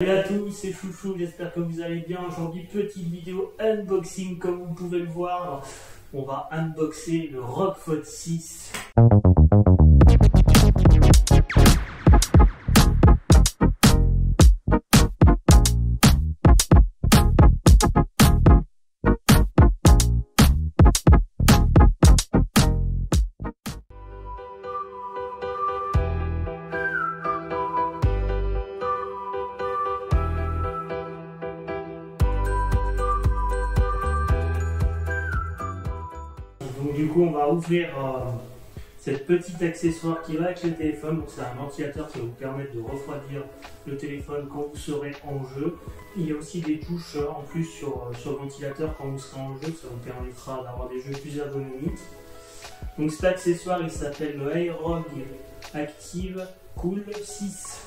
Salut à tous, c'est Chouchou, j'espère que vous allez bien. Aujourd'hui, petite vidéo unboxing, comme vous pouvez le voir. On va unboxer le ROG Phone 6. Donc du coup on va ouvrir cette petite accessoire qui va avec le téléphone. Donc c'est un ventilateur qui va vous permettre de refroidir le téléphone quand vous serez en jeu. Il y a aussi des touches en plus sur le ventilateur quand vous serez en jeu, ça vous permettra d'avoir des jeux plus ergonomiques. Donc cet accessoire il s'appelle le iROG Active Cool 6.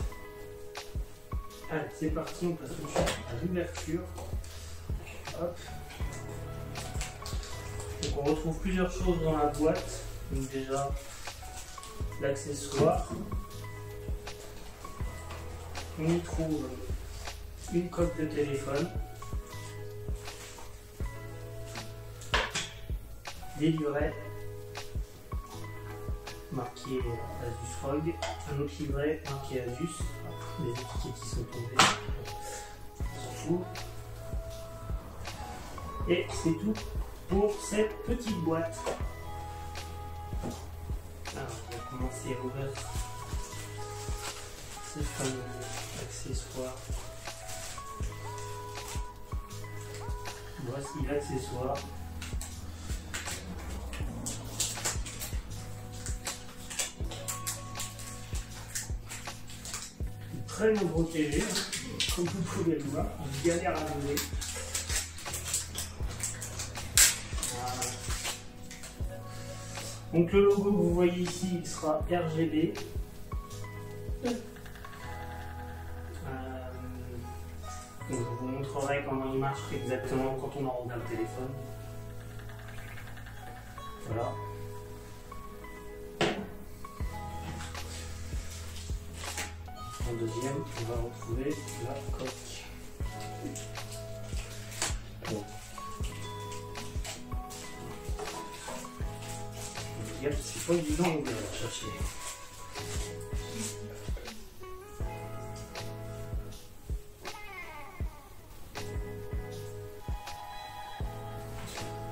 Allez c'est parti, on passe tout de suite à l'ouverture. Hop. Donc on retrouve plusieurs choses dans la boîte. Donc déjà l'accessoire. On y trouve une coque de téléphone, des livrets marqués Asus ROG, un autre livret marqué Asus, les étiquettes qui sont tombées, on s'en fout. Et c'est tout pour cette petite boîte. Alors, on va commencer à ouvrir ce fameux accessoire. Voici l'accessoire. Très nombreux TV, comme vous pouvez le voir, on galère à l'ouvrir. Donc le logo que vous voyez ici, il sera RGB. Donc je vous montrerai comment il marche exactement quand on enrobe le téléphone. Voilà. En deuxième, on va retrouver la coque. Bon. C'est pas évident de la chercher.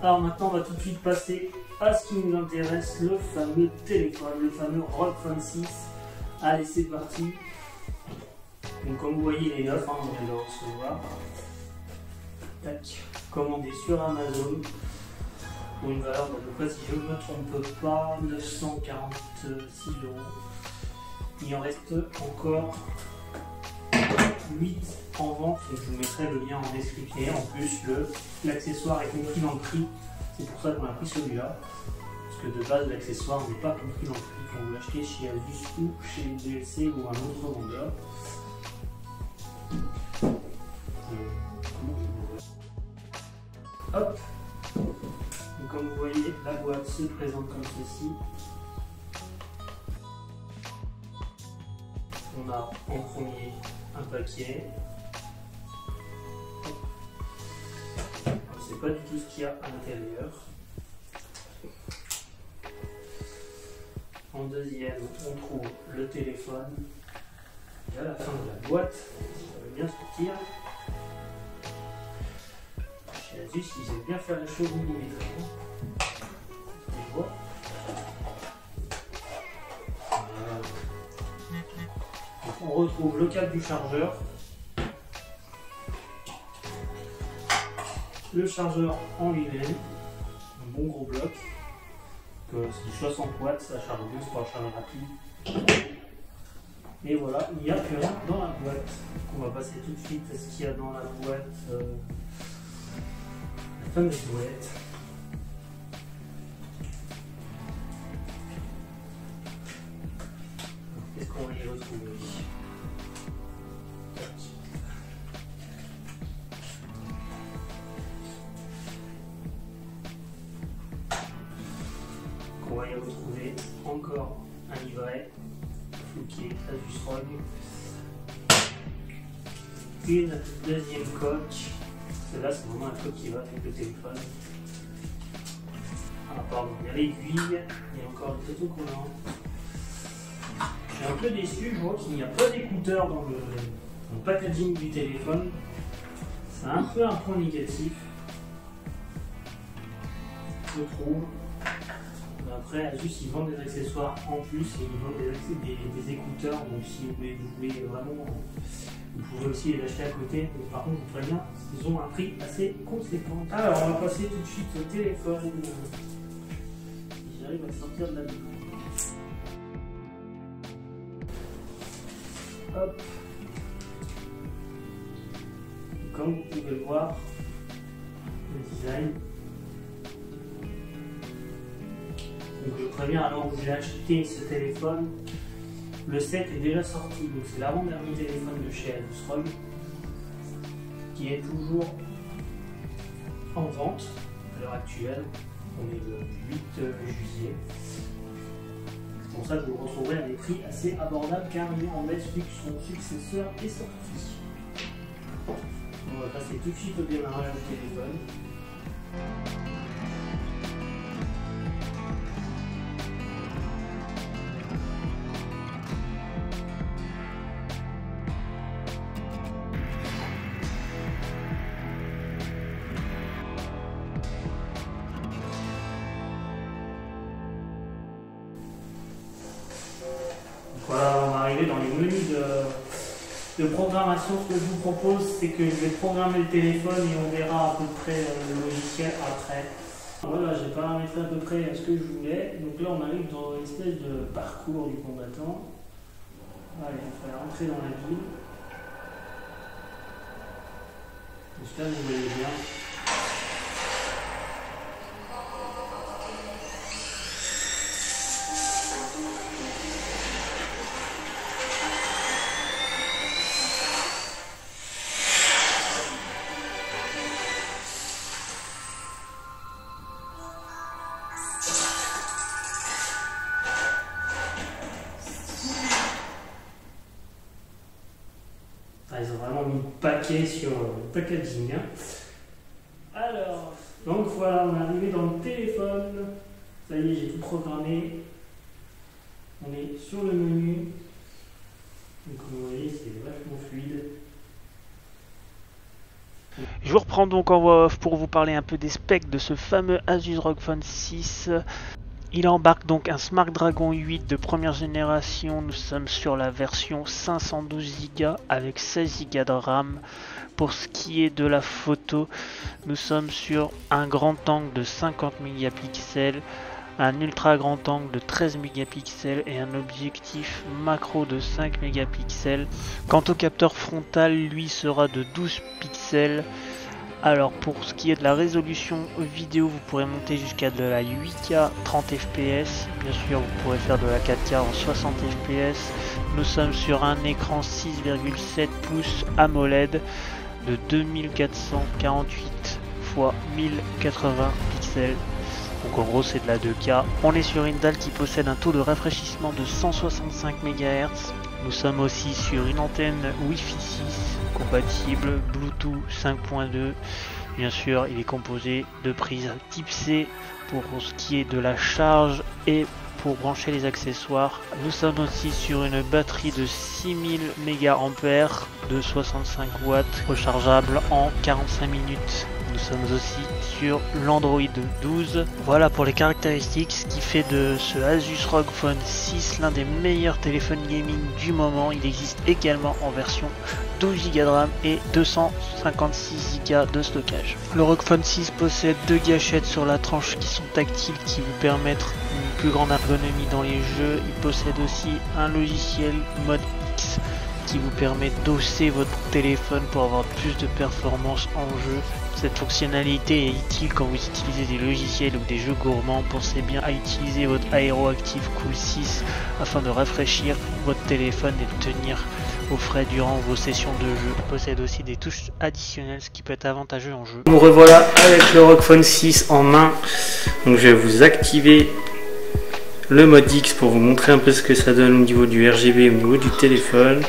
Alors maintenant on va tout de suite passer à ce qui nous intéresse, le fameux téléphone, le fameux ROG Phone 6. Allez c'est parti. Donc comme vous voyez il est neuf, on vient de le recevoir. Tac, commandé sur Amazon. Pour une valeur d'à peu près, si je ne me trompe pas, 946 €. Il en reste encore 8 en vente, donc je vous mettrai le lien en description. Et en plus, l'accessoire est compris dans le prix, c'est pour ça qu'on a pris celui-là. Parce que de base, l'accessoire n'est pas compris dans le prix quand vous l'achetez chez Asus ou chez DLC ou un autre vendeur. Hop! Donc, comme vous voyez, la boîte se présente comme ceci. On a en premier un paquet. On ne sait pas du tout ce qu'il y a à l'intérieur. En deuxième, on trouve le téléphone. Et à la fin de la boîte, ça va bien sortir. Chez Asus, ils aiment bien faire les choses millimétrées. On retrouve le câble du chargeur, le chargeur en lui-même, un bon gros bloc, c'est 60 watts, ça charge bien, c'est pas un charge rapide. Et voilà, il n'y a plus rien dans la boîte. Donc on va passer tout de suite à ce qu'il y a dans la boîte, la fameuse boîte. Qu'est-ce qu'on va y retrouver? On va y retrouver encore un livret qui est Asus ROG. une deuxième coque. Celle-là, c'est vraiment la coque qui va avec le téléphone. Ah, pardon, il y a l'aiguille et encore le autocollant. Je suis un peu déçu, je vois qu'il n'y a pas d'écouteurs dans le packaging du téléphone. C'est un peu un point négatif, je trouve. Mais après, juste ils vendent des accessoires en plus et ils vendent des écouteurs. Donc si vous voulez vraiment, vous pouvez aussi les acheter à côté. Mais par contre, vous préviens, ils ont un prix assez conséquent. Alors, on va passer tout de suite au téléphone. J'arrive à sortir de la main. Hop. Comme vous pouvez le voir, le design. Donc je préviens, alors où j'ai acheté ce téléphone, le 7 est déjà sorti. Donc c'est l'avant-dernier téléphone de chez Asus ROG qui est toujours en vente à l'heure actuelle. On est le 8 juillet. C'est pour ça que vous le retrouverez à des prix assez abordables car il est en baisse vu que son successeur est sorti. On va passer tout de suite au démarrage du téléphone. Voilà, on va arriver dans les menus de programmation. Ce que je vous propose, c'est que je vais programmer le téléphone et on verra à peu près le logiciel après. Voilà, j'ai paramétré à peu près ce que je voulais. Donc là, on arrive dans une espèce de parcours du combattant. Allez, il va rentrer dans la ville. J'espère que vous voyez bien. Ils ont vraiment mis le paquet sur le packaging. Alors, donc voilà, on est arrivé dans le téléphone. Ça y est, j'ai tout programmé. On est sur le menu. Donc comme vous voyez, c'est vachement fluide. Je vous reprends donc en voix off pour vous parler un peu des specs de ce fameux Asus ROG Phone 6. Il embarque donc un Snapdragon 8 de première génération. Nous sommes sur la version 512 Go avec 16 Go de RAM. Pour ce qui est de la photo, nous sommes sur un grand angle de 50 mégapixels, un ultra grand angle de 13 mégapixels et un objectif macro de 5 mégapixels. Quant au capteur frontal, lui sera de 12 pixels. Alors pour ce qui est de la résolution vidéo, vous pourrez monter jusqu'à de la 8K 30 fps. Bien sûr, vous pourrez faire de la 4K en 60 fps. Nous sommes sur un écran 6,7 pouces AMOLED de 2448 x 1080 pixels. Donc en gros c'est de la 2K. On est sur une dalle qui possède un taux de rafraîchissement de 165 MHz. Nous sommes aussi sur une antenne Wi-Fi 6 compatible Bluetooth 5.2. Bien sûr, il est composé de prises type C pour ce qui est de la charge et pour brancher les accessoires. Nous sommes aussi sur une batterie de 6000 mAh de 65 watts rechargeable en 45 minutes. Nous sommes aussi sur l'Android 12. Voilà pour les caractéristiques, ce qui fait de ce Asus ROG Phone 6 l'un des meilleurs téléphones gaming du moment. Il existe également en version 12 Go de RAM et 256 Go de stockage. Le ROG Phone 6 possède deux gâchettes sur la tranche qui sont tactiles, qui vous permettent une plus grande ergonomie dans les jeux. Il possède aussi un logiciel mode X qui vous permet d'osser votre téléphone pour avoir plus de performance en jeu. Cette fonctionnalité est utile quand vous utilisez des logiciels ou des jeux gourmands. Pensez bien à utiliser votre Aeroactive Cool 6 afin de rafraîchir votre téléphone et de tenir au frais durant vos sessions de jeu. Il possède aussi des touches additionnelles, ce qui peut être avantageux en jeu. Nous revoilà avec le ROG Phone 6 en main. Donc je vais vous activer le mode X pour vous montrer un peu ce que ça donne au niveau du RGB, au niveau du téléphone.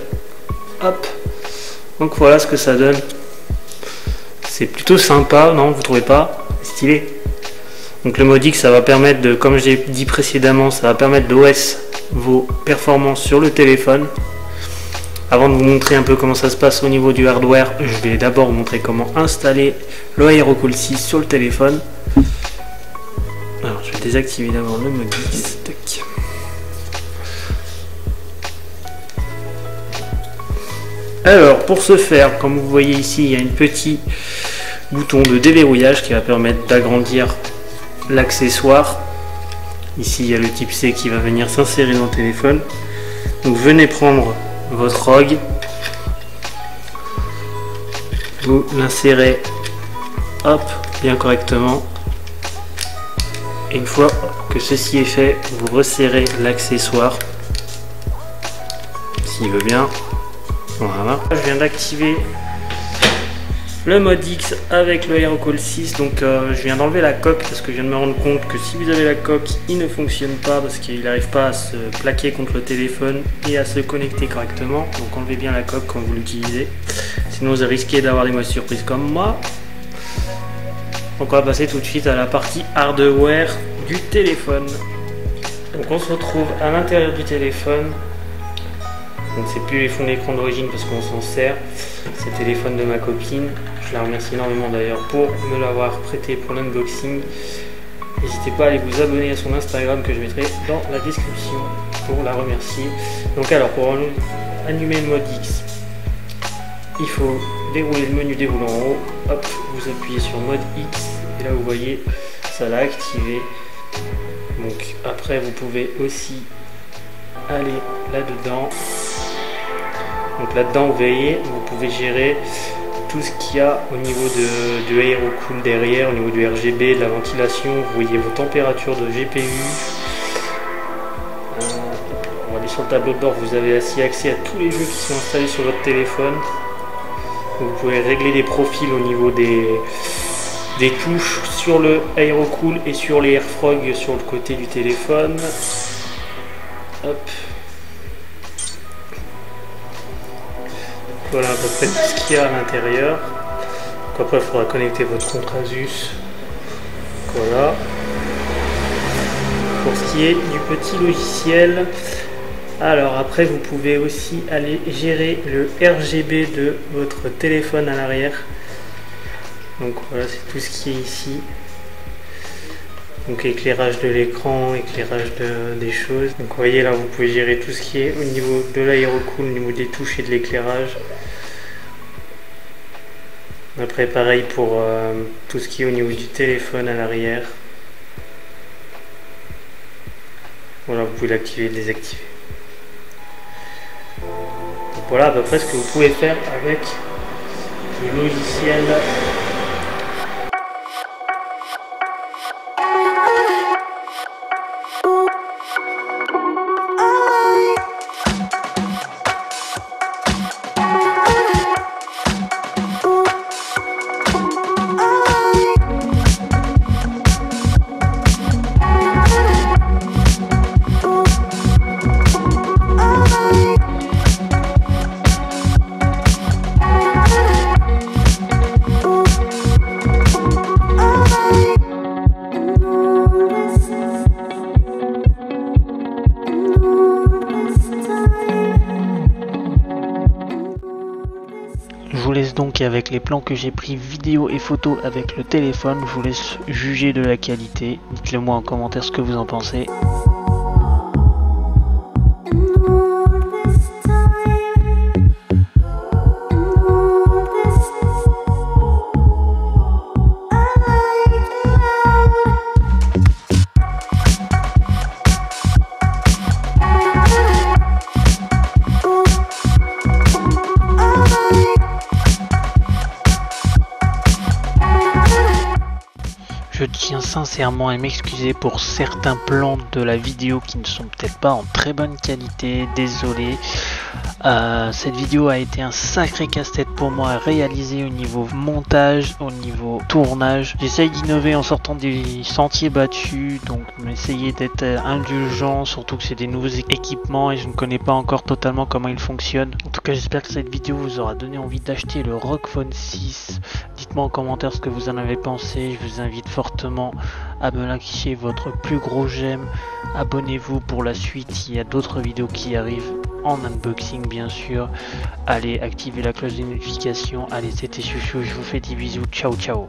Hop, Donc voilà ce que ça donne. C'est plutôt sympa, non, vous trouvez pas? Stylé. Donc le mode X, ça va permettre de, comme j'ai dit précédemment, ça va permettre d'OS vos performances sur le téléphone. Avant de vous montrer un peu comment ça se passe au niveau du hardware, je vais d'abord vous montrer comment installer le Aerocool 6 sur le téléphone. Alors je vais désactiver d'abord le mode X. Tac. Alors pour ce faire, comme vous voyez ici, il y a un petit bouton de déverrouillage qui va permettre d'agrandir l'accessoire. Ici il y a le type C qui va venir s'insérer dans le téléphone. Donc venez prendre votre ROG, vous l'insérez hop bien correctement, et une fois que ceci est fait, vous resserrez l'accessoire s'il veut bien. Voilà, je viens d'activer le mode X avec le Aerocool 6, donc je viens d'enlever la coque parce que je viens de me rendre compte que si vous avez la coque, il ne fonctionne pas parce qu'il n'arrive pas à se plaquer contre le téléphone et à se connecter correctement. Donc enlevez bien la coque quand vous l'utilisez, sinon vous risquez d'avoir des mauvaises surprises comme moi. Donc on va passer tout de suite à la partie hardware du téléphone. Donc on se retrouve à l'intérieur du téléphone. Donc c'est plus les fonds d'écran d'origine parce qu'on s'en sert. C'est le téléphone de ma copine. Je la remercie énormément d'ailleurs pour me l'avoir prêté pour l'unboxing. N'hésitez pas à aller vous abonner à son Instagram que je mettrai dans la description pour la remercier. Donc alors pour allumer le mode X, il faut dérouler le menu déroulant en haut. Hop, vous appuyez sur mode X et là vous voyez ça l'a activé. Donc après vous pouvez aussi aller là-dedans. Donc là-dedans, vous voyez, vous pouvez gérer tout ce qu'il y a au niveau de Aerocool derrière, au niveau du RGB, de la ventilation. Vous voyez vos températures de GPU. On va aller sur le tableau de bord, vous avez aussi accès à tous les jeux qui sont installés sur votre téléphone. Vous pouvez régler les profils au niveau des touches sur le Aerocool et sur les AirFrog sur le côté du téléphone. Hop. Voilà à peu près tout ce qu'il y a à l'intérieur. Après il faudra connecter votre compte Asus. Voilà. Pour ce qui est du petit logiciel, alors après vous pouvez aussi aller gérer le RGB de votre téléphone à l'arrière. Donc voilà, c'est tout ce qui est ici. Donc éclairage de l'écran, éclairage des choses. Donc vous voyez là, vous pouvez gérer tout ce qui est au niveau de l'Aerocool, au niveau des touches et de l'éclairage. Après pareil pour tout ce qui est au niveau du téléphone à l'arrière. Voilà, vous pouvez l'activer et le désactiver. Donc voilà à peu près ce que vous pouvez faire avec le logiciel. Je vous laisse donc avec les plans que j'ai pris vidéo et photo avec le téléphone. Je vous laisse juger de la qualité. Dites-le moi en commentaire ce que vous en pensez. Je tiens sincèrement à m'excuser pour certains plans de la vidéo qui ne sont peut-être pas en très bonne qualité, désolé. Cette vidéo a été un sacré casse-tête pour moi à réaliser au niveau montage, au niveau tournage. J'essaye d'innover en sortant des sentiers battus, donc essayer d'être indulgent, surtout que c'est des nouveaux équipements et je ne connais pas encore totalement comment ils fonctionnent. En tout cas, j'espère que cette vidéo vous aura donné envie d'acheter le ROG Phone 6. Dites-moi en commentaire ce que vous en avez pensé. Je vous invite fortement à me lâcher votre plus gros j'aime. Abonnez-vous pour la suite, il y a d'autres vidéos qui arrivent en unboxing bien sûr. Allez, activez la cloche de notification. Allez, c'était Chouchou, je vous fais des bisous, ciao ciao.